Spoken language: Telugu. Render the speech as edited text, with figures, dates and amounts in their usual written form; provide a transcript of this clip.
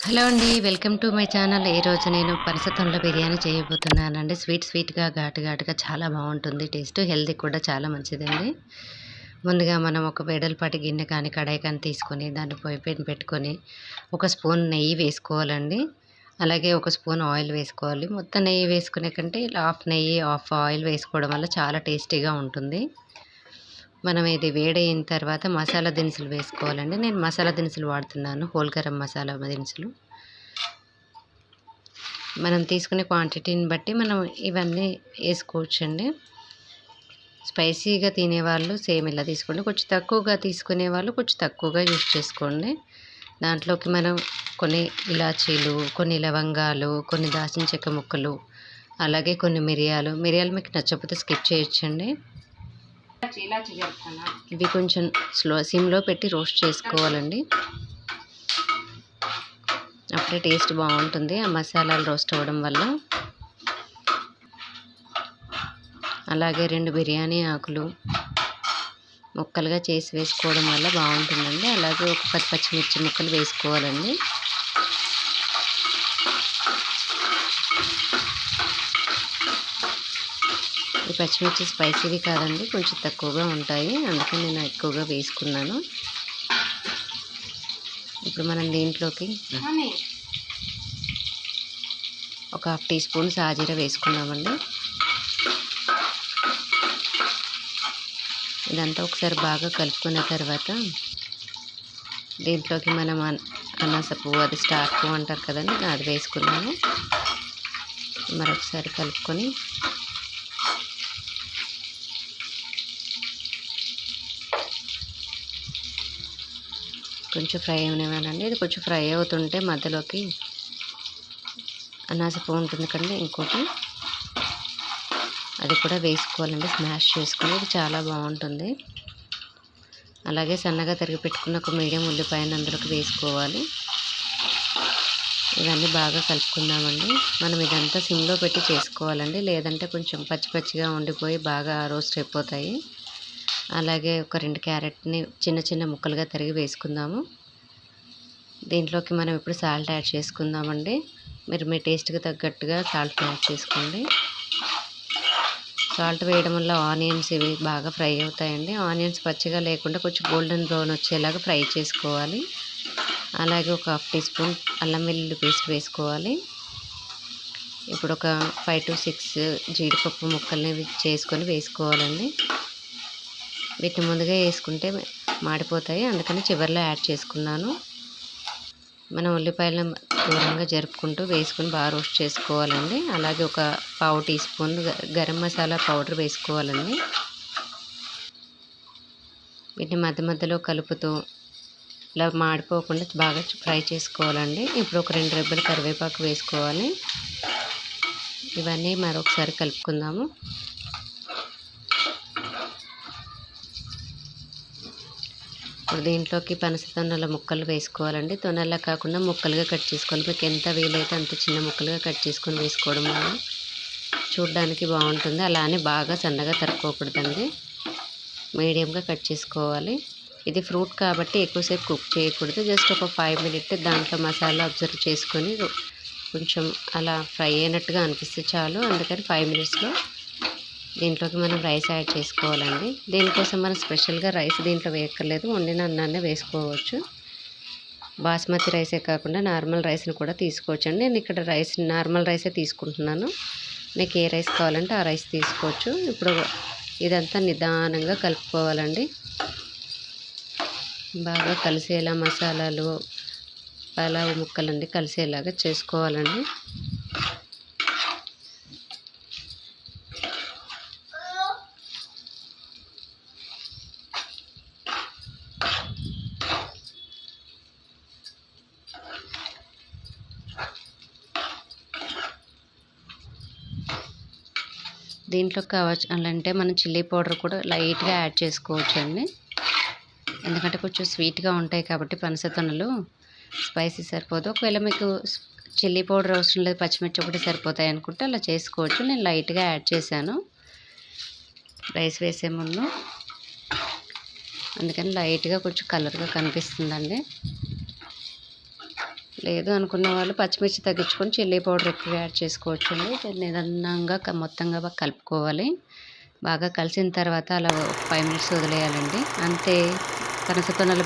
హలో అండి. Welcome to my channel. ఈరోజు నేను పనసతొనల బిర్యానీ చేయబోతున్నానండి. స్వీట్‌గా, ఘాటుగా చాలా బావుంటుంది టేస్ట్. హెల్తీ కూడా చాలా మంచిదండి. ముందుగా మనం ఒక వెడల్పాటి గిన్నె కానీ, కడాయి కానీ తీసుకొని దాన్ని పొయ్యి పైన పెట్టుకొని, ఒక స్పూన్ నెయ్యి వేసుకోవాలండి. అలాగే ఒక స్పూన్ ఆయిల్ వేసుకోవాలి. మొత్తం నెయ్యి వేసుకునే కంటే ఇలా హాఫ్ నెయ్యి, హాఫ్ ఆయిల్ వేసుకోవడం వల్ల చాలా టేస్టీగా ఉంటుంది. మనం ఇది వేడయిన తర్వాత మసాలా దినుసులు వేసుకోవాలండి. నేను మసాలా దినుసులు వాడుతున్నాను. హోల్ గరం మసాలా దినుసులు. మనం తీసుకునే క్వాంటిటీని బట్టి మనం ఇవన్నీ వేసుకోవచ్చండి. స్పైసీగా తినేవాళ్ళు సేమ్ ఇలా తీసుకోండి. కొంచెం తక్కువగా తీసుకునే వాళ్ళు కొంచెం తక్కువగా యూజ్ చేసుకోండి. దాంట్లోకి మనం కొన్ని ఇలాచీలు, కొన్ని లవంగాలు, కొన్ని దాల్చిన చెక్క ముక్కలు, అలాగే కొన్ని మిరియాలు మీకు నచ్చకపోతే స్కిప్ చేయొచ్చండి. ఇవి కొంచెం సిమ్లో పెట్టి రోస్ట్ చేసుకోవాలండి. అప్పుడే టేస్ట్ బాగుంటుంది ఆ మసాలాలు రోస్ట్ అవ్వడం వల్ల. అలాగే 2 బిర్యానీ ఆకులు ముక్కలుగా చేసి వేసుకోవడం వల్ల బాగుంటుందండి. అలాగే ఒక 10 పచ్చిమిర్చి ముక్కలు వేసుకోవాలండి. ఈ పచ్చిమిర్చి స్పైసీవి కాదండి, కొంచెం తక్కువగా ఉంటాయి, అందుకని నేను ఎక్కువగా వేసుకున్నాను. ఇప్పుడు మనం దీంట్లోకి ఒక హాఫ్ టీ స్పూన్ సాజీర వేసుకున్నామండి. ఇదంతా ఒకసారి బాగా కలుపుకున్న తర్వాత దీంట్లోకి మనం అనాస పువ్వు, అది స్టార్ పువ్వు అంటారు కదండి, అది వేసుకున్నాము. మరొకసారి కలుపుకొని కొంచెం ఫ్రై అవనివ్వాలండి. ఇది కొంచెం ఫ్రై అవుతుంటే మధ్యలోకి అనాస పువ్వు ఉంటుంది కదండి, ఇంకోటి అది కూడా వేసుకోవాలండి. స్మాష్ చేసుకొని ఇది చాలా బాగుంటుంది. అలాగే సన్నగా తరిగి పెట్టుకున్న ఒక మీడియం ఉల్లిపాయను అందులోకి వేసుకోవాలి. ఇవన్నీ బాగా కలుపుకుందామండి. మనం ఇదంతా సిమ్లో పెట్టి చేసుకోవాలండి, లేదంటే కొంచెం పచ్చిగా ఉండిపోయి బాగా రోస్ట్ అయిపోతాయి. అలాగే ఒక 2 క్యారెట్ని చిన్న ముక్కలుగా తరిగి వేసుకుందాము. దీంట్లోకి మనం ఇప్పుడు సాల్ట్ యాడ్ చేసుకుందామండి. మీరు మీ టేస్ట్కి తగ్గట్టుగా సాల్ట్ యాడ్ చేసుకోండి. సాల్ట్ వేయడం వల్ల ఆనియన్స్ ఇవి బాగా ఫ్రై అవుతాయండి. ఆనియన్స్ పచ్చిగా లేకుండా కొంచెం గోల్డెన్ బ్రౌన్ వచ్చేలాగా ఫ్రై చేసుకోవాలి. అలాగే ఒక హాఫ్ టీ స్పూన్ అల్లం వెల్లుల్లి పేస్ట్ వేసుకోవాలి. ఇప్పుడు ఒక 5 to 6 జీడిపప్పు ముక్కల్ని చేసుకొని వేసుకోవాలండి. వీటిని ముందుగా వేసుకుంటే మాడిపోతాయి, అందుకని చివరిలో యాడ్ చేసుకున్నాను. మనం ఉల్లిపాయలను దూరంగా జరుపుకుంటూ వేసుకుని బాగా రోస్ట్ చేసుకోవాలండి. అలాగే ఒక పావు teaspoon garam masala powder వేసుకోవాలండి. వీటిని మధ్యలో కలుపుతూ ఇలా మాడిపోకుండా బాగా ఫ్రై చేసుకోవాలండి. ఇప్పుడు ఒక 2 రెబ్బలు కరివేపాకు వేసుకోవాలి. ఇవన్నీ మరొకసారి కలుపుకుందాము. ఇప్పుడు దీంట్లోకి పనసతొనల ముక్కలు వేసుకోవాలండి. తొనల్లా కాకుండా ముక్కలుగా కట్ చేసుకోవాలి. మీకు ఎంత వీలైతే అంత చిన్న ముక్కలుగా కట్ చేసుకొని వేసుకోవడం వల్ల చూడడానికి బాగుంటుంది. అలానే బాగా సన్నగా తరుక్కోకూడదండి, మీడియంగా కట్ చేసుకోవాలి. ఇది ఫ్రూట్ కాబట్టి ఎక్కువసేపు కుక్ చేయకూడదు. జస్ట్ ఒక 5 minutes దాంట్లో మసాలా అబ్జర్వ్ చేసుకొని కొంచెం అలా ఫ్రై అయినట్టుగా అనిపిస్తే చాలు. అందుకని 5 minutesలో దీంట్లోకి మనం రైస్ యాడ్ చేసుకోవాలండి. దీనికోసం మనం స్పెషల్గా రైస్ దీంట్లో వేయక్కర్లేదు, వండిన అన్నాన్ని వేసుకోవచ్చు. బాస్మతి రైసే కాకుండా నార్మల్ రైస్ని కూడా తీసుకోవచ్చు అండి. నేను ఇక్కడ నార్మల్ రైసే తీసుకుంటున్నాను. మీకు ఏ రైస్ కావాలంటే ఆ రైస్ తీసుకోవచ్చు. ఇప్పుడు ఇదంతా నిదానంగా కలుపుకోవాలండి. బాగా కలిసేలా మసాలాలు, పలావ్ ముక్కలన్నీ కలిసేలాగా చేసుకోవాలండి. దీంట్లో కావాలంటే మనం చిల్లీ పౌడర్ కూడా లైట్గా యాడ్ చేసుకోవచ్చు అండి. ఎందుకంటే కొంచెం స్వీట్గా ఉంటాయి కాబట్టి పనసతొనలు స్పైసీ సరిపోదు. ఒకవేళ మీకు చిల్లీ పౌడర్ అవసరం లేదు, పచ్చిమిర్చి ఒకటి సరిపోతాయి అనుకుంటే అలా చేసుకోవచ్చు. నేను లైట్గా యాడ్ చేశాను రైస్ వేసే ముందు, అందుకని లైట్గా కొంచెం కలర్గా కనిపిస్తుందండి. లేదు అనుకున్న వాళ్ళు పచ్చిమిర్చి తగ్గించుకొని చిల్లీ పౌడర్ ఎక్కువ యాడ్ చేసుకోవచ్చండి. దీన్ని నిదానంగా మొత్తంగా బాగా కలుపుకోవాలి. బాగా కలిసిన తర్వాత అలా ఒక 5 మినిట్స్ వదిలేయాలండి. అంతే. పనస తొనల